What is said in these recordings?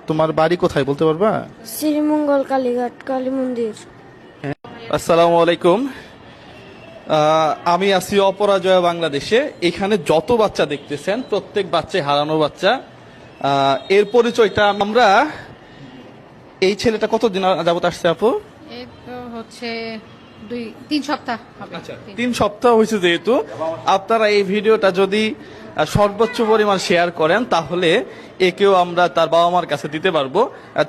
তোমার বাড়ি কোথায় বলতে পারবা? শ্রীমঙ্গল কালীঘাট কালী মন্দির। আসসালামু আলাইকুম। আমি আছি অপরাজয় বাংলাদেশে। এখানে যত বাচ্চা দেখতেছেন প্রত্যেক বাচ্চাই হারানো বাচ্চা। এর পরিচয়টা আমরা, এই ছেলেটা কতদিন যাবত আসছে আপু? এই তো হচ্ছে 2-3 সপ্তাহ হবে। আচ্ছা, 3 সপ্তাহ হয়েছে। যেহেতু আপনারা এই ভিডিওটা যদি সর্বোচ্চ পরিমাণ শেয়ার করেন তাহলে একেও আমরা তার বাবা মার কাছে দিতে পারবো।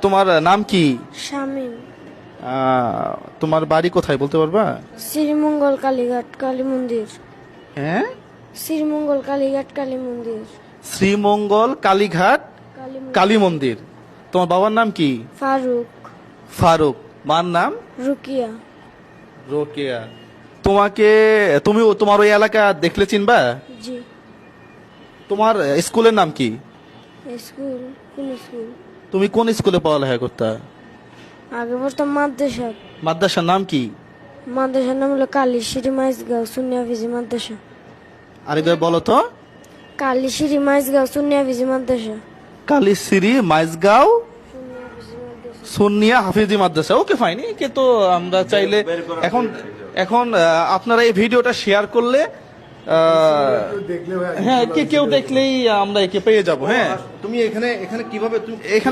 তোমার নাম কি? শামীম। তোমার বাড়ি কোথায় বলতে পারবা? শ্রীমঙ্গল কালীঘাট কালী মন্দির। হ্যাঁ, শ্রীমঙ্গল কালীঘাট কালী মন্দির। শ্রীমঙ্গল কালীঘাট কালী মন্দির। তোমার বাবার নাম কি? ফারুক। ফারুক। মার নাম? রুকিয়া। রোকেয়া। তোমার ওই এলাকা দেখলে চিনবা? জি। তোমার স্কুলের নাম কি? স্কুল? কোন স্কুল? তুমি কোন স্কুলে পড়ালেখা করতা? আগে পড়তাম মাদ্রাসা। মাদ্রাসার নাম কি? মাদ্রাসার নাম হলো কালীশ্রী মাইজগাঁও সুন্নিয়া ফিজি মাদ্রাসা। আরেকবার বলো তো। কালীশ্রী মাইজগাঁও সুন্নিয়া ফিজি মাদ্রাসা। কালীশ্রী মাইজগাঁও সুন্নিয়া হাফিজি মাদ্রাসা। ওকে, ফাইন। একে তো আমরা চাইলে এখন এখন আপনারা এই ভিডিওটা শেয়ার করলে হ্যাঁ, কেউ দেখলেই আমরা একে পেয়ে যাব। হ্যাঁ, তুমি এখানে কিভাবে তুমি এখানে